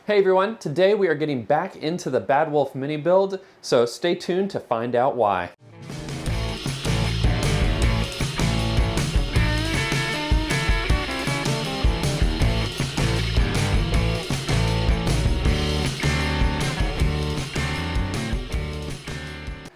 Hey everyone, today we are getting back into the Bad Wolf mini build, so stay tuned to find out why.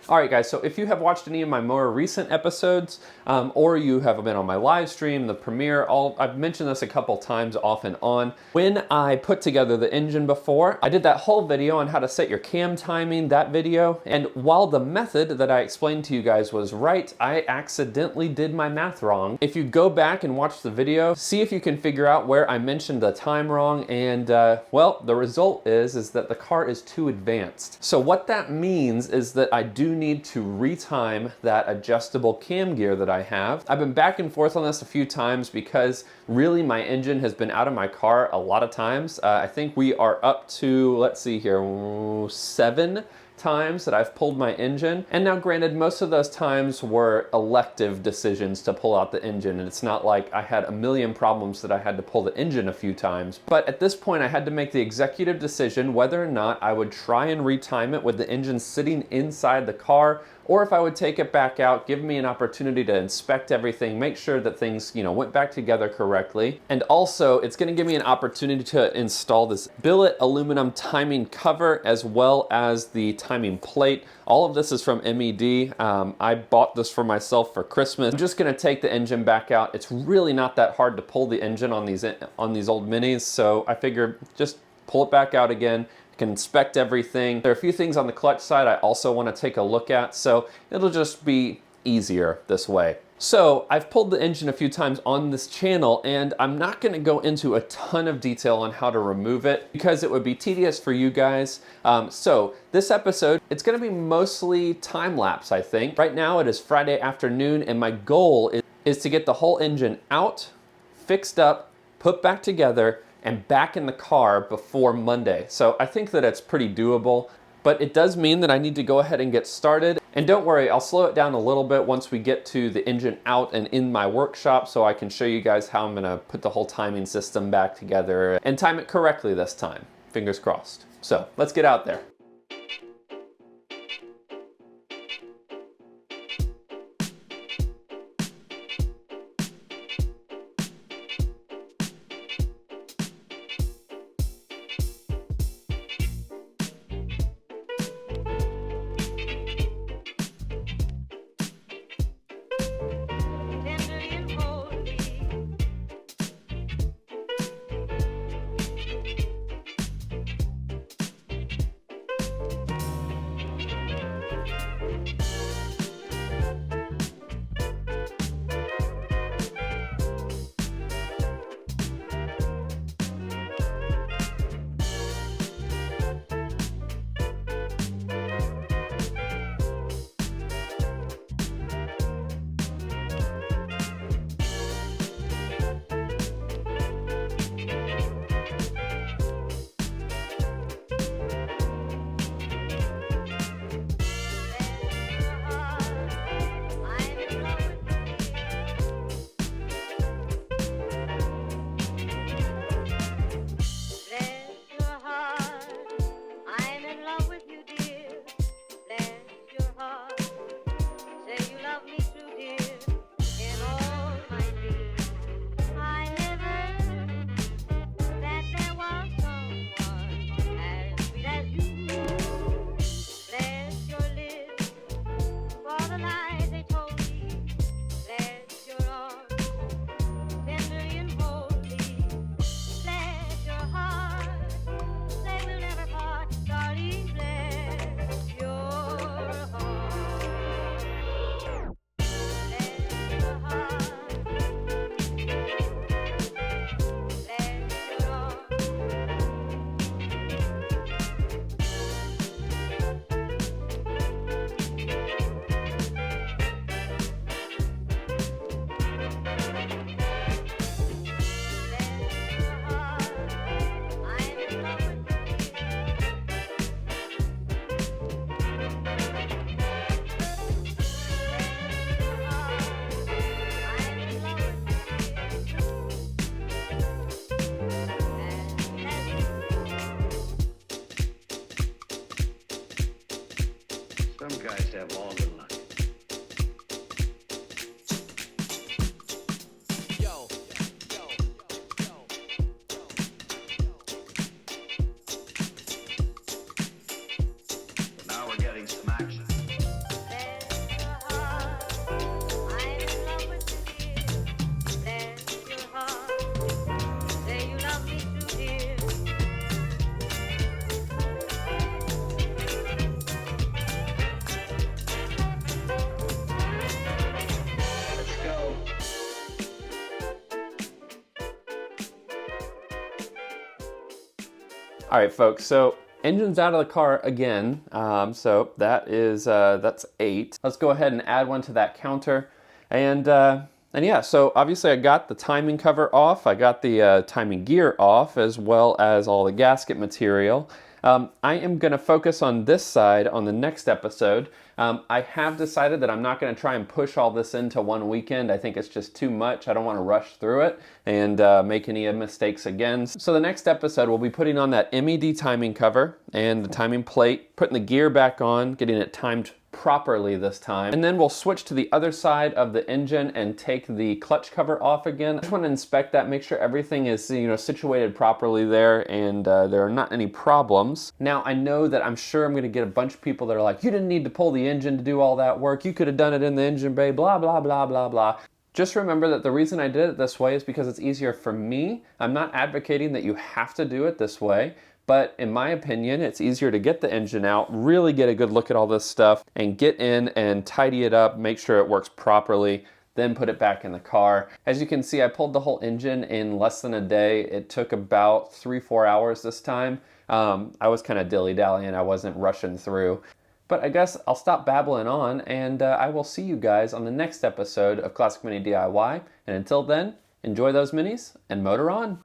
Alright guys, so if you have watched any of my more recent episodes, or you have been on my live stream, the premiere, I've mentioned this a couple times off and on. When I put together the engine before, I did that whole video on how to set your cam timing, that video, and while the method that I explained to you guys was right, I accidentally did my math wrong. If you go back and watch the video, see if you can figure out where I mentioned the time wrong, and well, the result is that the car is too advanced. So what that means is that I do need to retime that adjustable cam gear that I have. I've been back and forth on this a few times because really my engine has been out of my car a lot of times. I think we are up to, let's see here, 7 times that I've pulled my engine. And now granted, most of those times were elective decisions to pull out the engine, and it's not like I had a million problems that I had to pull the engine a few times. But at this point I had to make the executive decision whether or not I would try and retime it with the engine sitting inside the car, or if I would take it back out, give me an opportunity to inspect everything, make sure that things, went back together correctly. And also, it's gonna give me an opportunity to install this billet aluminum timing cover as well as the timing plate. All of this is from MED. I bought this for myself for Christmas. I'm just gonna take the engine back out. It's really not that hard to pull the engine on these old minis, so I figured just pull it back out again. Can inspect everything. There are a few things on the clutch side I also want to take a look at, so it'll just be easier this way. So I've pulled the engine a few times on this channel, and I'm not going to go into a ton of detail on how to remove it because it would be tedious for you guys. So this episode, it's going to be mostly time lapse, I think. Right now it is Friday afternoon, and my goal is to get the whole engine out, fixed up, put back together, and back in the car before Monday. So I think that it's pretty doable, but it does mean that I need to go ahead and get started. And don't worry, I'll slow it down a little bit once we get to the engine out and in my workshop so I can show you guys how I'm gonna put the whole timing system back together and time it correctly this time. Fingers crossed. So let's get out there. guys to have all the luck. But now we're getting some action. Let's go. All right, folks, so engine's out of the car again. So that's 8. Let's go ahead and add one to that counter. And yeah, so obviously I got the timing cover off. I got the timing gear off, as well as all the gasket material. I am going to focus on this side on the next episode. I have decided that I'm not going to try and push all this into one weekend. I think it's just too much. I don't want to rush through it and make any mistakes again. So the next episode, we'll be putting on that MED timing cover and the timing plate, putting the gear back on, getting it timed properly this time. And then we'll switch to the other side of the engine and take the clutch cover off again. I just want to inspect that, make sure everything is, you know, situated properly there and there are not any problems. Now, I know that I'm sure I'm going to get a bunch of people that are like, you didn't need to pull the engine to do all that work. You could have done it in the engine bay, blah, blah, blah, blah, blah. Just remember that the reason I did it this way is because it's easier for me. I'm not advocating that you have to do it this way. But in my opinion, it's easier to get the engine out, really get a good look at all this stuff, and get in and tidy it up, make sure it works properly, then put it back in the car. As you can see, I pulled the whole engine in less than a day. It took about 3-4 hours this time. I was kind of dilly-dallying, I wasn't rushing through. But I guess I'll stop babbling on, and I will see you guys on the next episode of Classic Mini DIY. And until then, enjoy those minis and motor on.